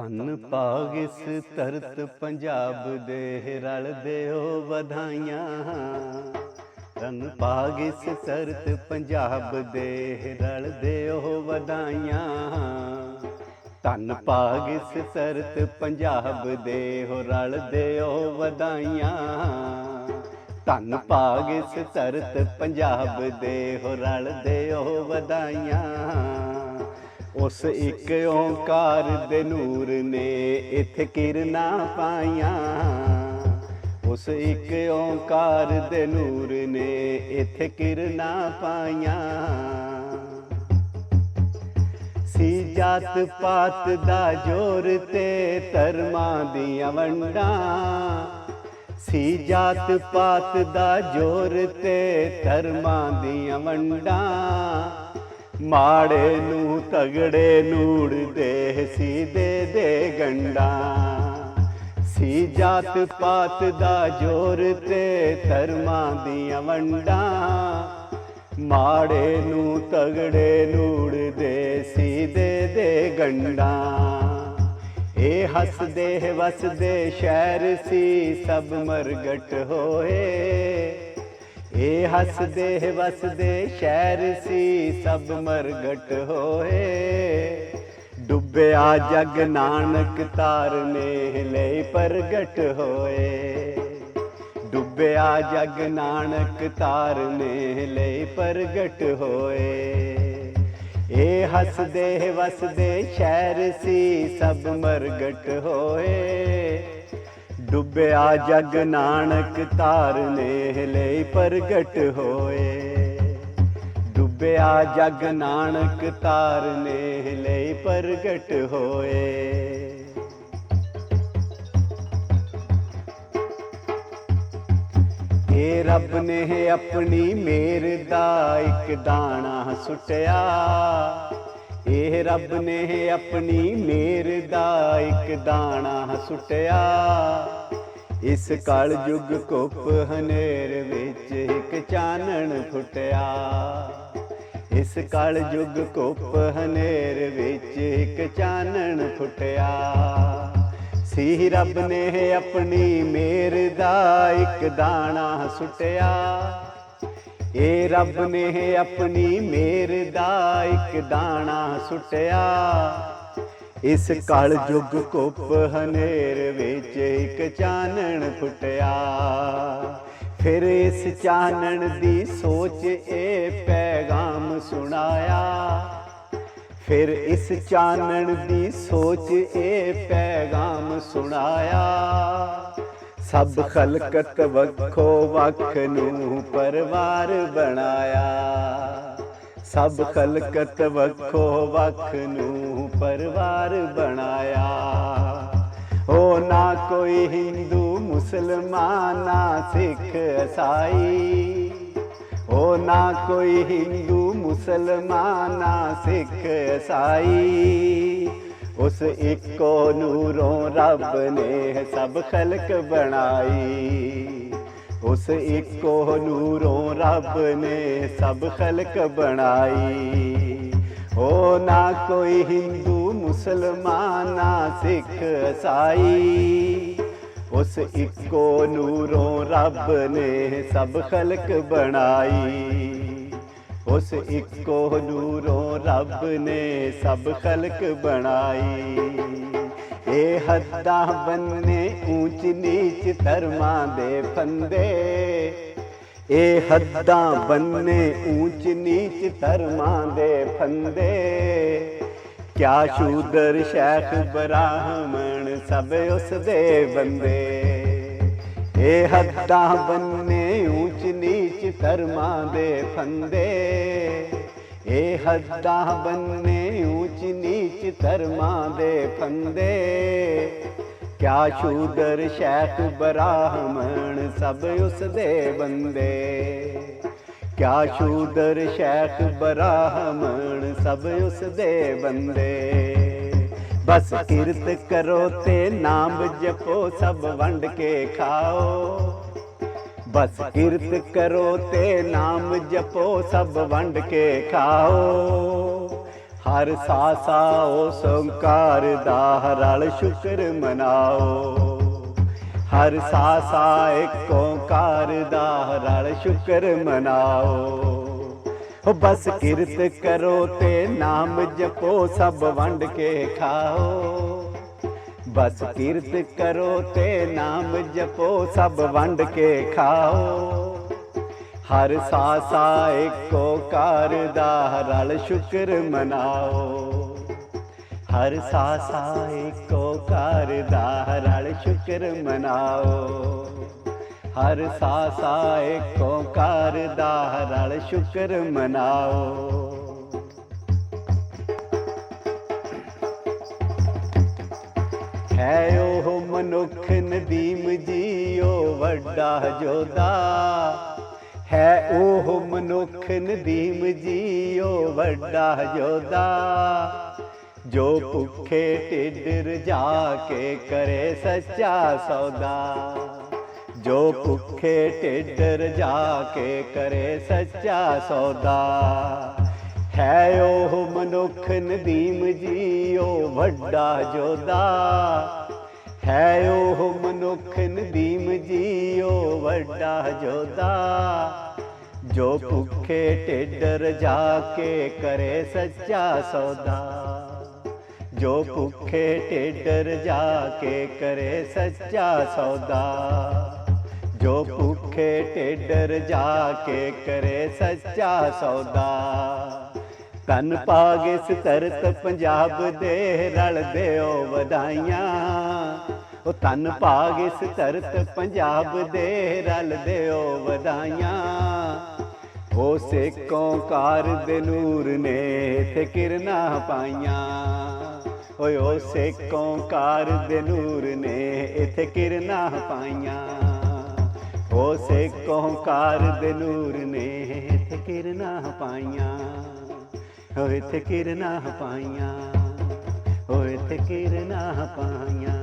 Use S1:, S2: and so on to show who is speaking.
S1: ਧੰਨ ਭਾਗ ਇਸ ਧਰਤ ਪੰਜਾਬ ਦੇ ਰਲਦੇ ਹੋ ਵਧਾਈਆਂ। ਧੰਨ ਭਾਗ ਇਸ ਧਰਤ ਪੰਜਾਬ ਦੇ ਰਲਦੇ ਹੋ ਵਧਾਈਆਂ। ਧੰਨ ਭਾਗ ਇਸ ਧਰਤ ਪੰਜਾਬ ਦੇ ਹੋ ਰਲਦੇ ਹੋ ਵਧਾਈਆਂ। ਧੰਨ ਭਾਗ ਇਸ ਧਰਤ ਪੰਜਾਬ ਦੇ ਹੋ ਰਲਦੇ ਹੋ ਵਧਾਈਆਂ। ਉਸ ਇੱਕ ਓਂਕਾਰ ਦੇ ਨੂਰ ਨੇ ਇੱਥੇ ਕਿਰਨਾਂ ਪਾਈਆਂ। ਉਸ ਇੱਕ ਓਂਕਾਰ ਦੇ ਨੂਰ ਨੇ ਇੱਥੇ ਕਿਰਨਾਂ ਪਾਈਆਂ। ਸੀ ਜਾਤ ਪਾਤ ਦਾ ਜ਼ੋਰ ਤੇ ਧਰਮਾਂ ਦੀਆਂ ਵੰਡਾਂ। ਸੀ ਜਾਤ ਪਾਤ ਦਾ ਜ਼ੋਰ ਤੇ ਧਰਮਾਂ ਦੀਆਂ ਵੰਡਾਂ। ਮਾੜੇ ਨੂੰ ਤਗੜੇ ਨੂੜਦੇ ਸੀ ਦੇ ਗੰਢਾਂ। ਸੀ ਜਾਤ ਪਾਤ ਦਾ ਜ਼ੋਰ ਤੇ ਧਰਮਾਂ ਦੀਆਂ ਵੰਡਾਂ। ਮਾੜੇ ਨੂੰ ਤਗੜੇ ਨੂੜਦੇ ਸੀ ਦੇ ਗੰਢਾਂ। ਇਹ ਹੱਸਦੇ ਵਸਦੇ ਸ਼ਹਿਰ ਸੀ ਸਭ ਮਰਗਟ ਹੋਏ। ਇਹ ਹੱਸਦੇ ਵਸਦੇ ਸ਼ਹਿਰ ਸੀ ਸਭ ਮਰਗਟ ਹੋਏ। ਡੁੱਬਿਆ ਜਗ ਨਾਨਕ ਤਾਰਨੇ ਲਈ ਪ੍ਰਗਟ ਹੋਏ। ਡੁੱਬਿਆ ਜਗ ਨਾਨਕ ਤਾਰਨੇ ਲਈ ਪ੍ਰਗਟ ਹੋਏ। ਇਹ ਹੱਸਦੇ ਵਸਦੇ ਸ਼ਹਿਰ ਸੀ ਸਭ ਮਰਗਟ ਹੋਏ। ਡੁੱਬਿਆ ਜਗ ਨਾਨਕ ਤਾਰਨੇ ਲਈ ਪ੍ਰਗਟ ਹੋਏ। ਡੁੱਬਿਆ ਜਗ ਨਾਨਕ ਤਾਰਨੇ ਲਈ ਪ੍ਰਗਟ ਹੋਏ। ਇਹ ਰੱਬ ਨੇ ਆਪਣੀ ਮਿਹਰ ਦਾ ਇੱਕ ਦਾਣਾ ਸੁੱਟਿਆ। ਇਹ ਰੱਬ ਨੇ ਆਪਣੀ ਮਿਹਰ ਦਾ ਇੱਕ ਦਾਣਾ ਸੁੱਟਿਆ। ਇਸ ਕਲ ਯੁਗ ਘੁੱਪ ਹਨੇਰ ਵਿੱਚ ਇੱਕ ਚਾਨਣ ਫੁੱਟਿਆ। ਇਸ ਕਲ ਯੁਗ ਘੁੱਪ ਹਨੇਰ ਵਿੱਚ ਇੱਕ ਚਾਨਣ ਫੁੱਟਿਆ। ਸੀ ਰੱਬ ਨੇ ਆਪਣੀ ਮਿਹਰ ਦਾ ਇੱਕ ਦਾਣਾ ਸੁੱਟਿਆ। ਇਹ ਰੱਬ ਨੇ ਆਪਣੀ ਮਿਹਰ ਦਾ ਇੱਕ ਦਾਣਾ ਸੁੱਟਿਆ। ਇਸ ਕਲ ਯੁਗ ਘੁੱਪ ਹਨੇਰ ਵਿੱਚ ਇੱਕ ਚਾਨਣ ਫੁੱਟਿਆ। ਫਿਰ ਇਸ ਚਾਨਣ ਦੀ ਸੋਚ ਇਹ ਪੈਗਾਮ ਸੁਣਾਇਆ। ਫਿਰ ਇਸ ਚਾਨਣ ਦੀ ਸੋਚ ਇਹ ਪੈਗਾਮ ਸੁਣਾਇਆ। ਸਭ ਖਲਕਤ ਵੱਖੋ ਵੱਖ ਨੂੰ ਪਰਵਾਰ ਬਣਾਇਆ। ਸਭ ਖਲਕਤ ਵੱਖੋ ਵੱਖ ਨੂੰ ਪਰਵਾਰ ਬਣਾਇਆ। ਉਹ ਨਾ ਕੋਈ ਹਿੰਦੂ ਮੁਸਲਮਾਨ ਨਾ ਸਿੱਖ ਈਸਾਈ। ਉਹ ਨਾ ਕੋਈ ਹਿੰਦੂ ਮੁਸਲਮਾਨ ਨਾ ਸਿੱਖ ਈਸਾਈ। ਉਸ ਇੱਕੋ ਨੂਰੋਂ ਰੱਬ ਨੇ ਸਭ ਖਲਕ ਬਣਾਈ। ਉਸ ਇੱਕੋ ਨੂਰੋਂ ਰੱਬ ਨੇ ਸਭ ਖਲਕ ਬਣਾਈ। ਉਹ ਨਾ ਕੋਈ ਹਿੰਦੂ ਮੁਸਲਮਾਨ ਨਾ ਸਿੱਖ ਈਸਾਈ। ਉਸ ਇੱਕੋ ਨੂਰੋਂ ਰੱਬ ਨੇ ਸਭ ਖਲਕ ਬਣਾਈ। ਉਸ ਇੱਕੋ ਨੂਰੋਂ ਰੱਬ ਨੇ ਸਭ ਖਲਕ ਬਣਾਈ। ਇਹ ਹੱਦਾਂ ਬੰਨੇ ਊਚ ਨੀਚ ਧਰਮਾਂ ਦੇ ਫੰਦੇ। ਇਹ ਹੱਦਾਂ ਬੰਨੇ ਊਚ ਨੀਚ ਧਰਮਾਂ ਦੇ ਫੰਦੇ। ਕਿਆ ਸ਼ੂਦਰ ਸ਼ੈਖ ਬ੍ਰਾਹਮਣ ਸਭ ਉਸ ਦੇ ਬੰਦੇ। ਇਹ ਹੱਦਾਂ ਬੰਨੇ ਊਚ ਨੀਚ ਧਰਮਾਂ ਦੇ ਫੰਦੇ। ਇਹ ਹੱਦਾਂ ਬੰਨੇ ਊਚ ਨੀਚ ਧਰਮਾਂ ਦੇ ਫੰਦੇ। ਕਿਆ ਸ਼ੂਦਰ ਸ਼ੈਖ ਬ੍ਰਾਹਮਣ ਸਭ ਉਸ ਦੇ ਬੰਦੇ। ਕਿਆ ਸ਼ੂਦਰ ਸ਼ੈਖ ਬ੍ਰਾਹਮਣ ਸਭ ਉਸ ਦੇ ਬੰਦੇ। ਬਸ ਕਿਰਤ ਕਰੋ ਤੇ ਨਾਮ ਜਪੋ ਸਭ ਵੰਡ ਕੇ ਖਾਓ। ਬਸ ਕਿਰਤ ਕਰੋ ਤੇ ਨਾਮ ਜਪੋ ਸਭ ਵੰਡ ਕੇ ਖਾਓ। ਹਰ ਸਾਸਾ ਉਸ ਓਂਕਾਰ ਦਾ ਰਲ ਸ਼ੁਕਰ ਮਨਾਓ। ਹਰ ਸਾਸਾ ਇੱਕ ਓਂਕਾਰ ਦਾ ਰਲ ਸ਼ੁਕਰ ਮਨਾਓ। ਬਸ ਕਿਰਤ ਕਰੋ ਤੇ ਨਾਮ ਜਪੋ, ਸਭ ਵੰਡ ਕੇ ਖਾਓ। ਬਸ ਕਿਰਤ ਕਰੋ ਤੇ ਨਾਮ ਜਪੋ, ਸਭ ਵੰਡ ਕੇ ਖਾਓ। ਹਰ ਸਾਸਾ ਇੱਕ ਓਂਕਾਰ ਦਾ ਰਲ ਸ਼ੁਕਰ ਮਨਾਓ। ਹਰ ਸਾਸਾ ਇੱਕ ਓਂਕਾਰ ਦਾ ਰਲ ਸ਼ੁਕਰ ਮਨਾਓ। ਹਰ ਸਾਸਾ ਇੱਕ ਓਂਕਾਰ ਦਾ ਰਲ ਸ਼ੁਕਰ ਮਨਾਓ। ਹੈ ਉਹ ਮਨੁੱਖ ਨਦੀਮ ਜੀਓ ਵੱਡਾ ਜੋਧਾ। ਹੈ ਉਹ ਮਨੁੱਖ ਨਦੀਮ ਜੀਓ ਵੱਡਾ ਜੋਧਾ। ਜੋ ਭੁੱਖੇ ਢਿੱਡ ਰਜਾ ਕੇ ਕਰੇ ਸੱਚਾ ਸੌਦਾ। ਜੋ ਭੁੱਖੇ ਢਿੱਡ ਰਜਾ ਕੇ ਕਰੇ ਸੱਚਾ ਸੌਦਾ। ਹੈ ਉਹ ਮਨੁੱਖ ਨਦੀਮ ਜੀਓ ਵੱਡਾ ਜੋਧਾ। ਹੈ ਉਹ ਮਨੁੱਖ ਨਦੀਮ ਜੀਓ ਵੱਡਾ ਜੋਧਾ। ਜੋ ਭੁੱਖੇ ਢਿੱਡ ਰਜਾ ਕੇ ਕਰੇ ਸੱਚਾ ਸੌਦਾ। ਜੋ ਭੁੱਖੇ ਢਿੱਡ ਰਜਾ ਕੇ ਕਰੇ ਸੱਚਾ ਸੌਦਾ। ਜੋ ਭੁੱਖੇ ਢਿੱਡ ਰਜਾ ਕੇ ਕਰੇ ਸੱਚਾ ਸੌਦਾ। ਧੰਨ ਭਾਗ ਇਸ ਧਰਤ ਪੰਜਾਬ ਦੇ, ਰਲ ਦਿਓ ਵਧਾਈਆਂ। ਉਹ ਧੰਨ ਭਾਗ ਇਸ ਧਰਤ ਪੰਜਾਬ ਦੇ, ਰਲ ਦਿਓ ਵਧਾਈਆਂ। ਉਸ ਇੱਕ ਓਂਕਾਰ ਦੇ ਨੂਰ ਨੇ ਇੱਥੇ ਕਿਰਨਾਂ ਪਾਈਆਂ। ਓਏ ਉਸ ਇੱਕ ਓਂਕਾਰ ਦੇ ਨੂਰ ਨੇ ਇੱਥੇ ਕਿਰਨਾਂ ਪਾਈਆਂ। ਉਸ ਇੱਕ ਓਂਕਾਰ ਦੇ ਨੂਰ ਨੇ ਇੱਥੇ ਕਿਰਨਾਂ ਪਾਈਆਂ। ਓਏ ਇੱਥੇ ਕਿਰਨਾਂ ਪਾਈਆਂ। ਓਏ ਇੱਥੇ ਕਿਰਨਾਂ ਪਾਈਆਂ।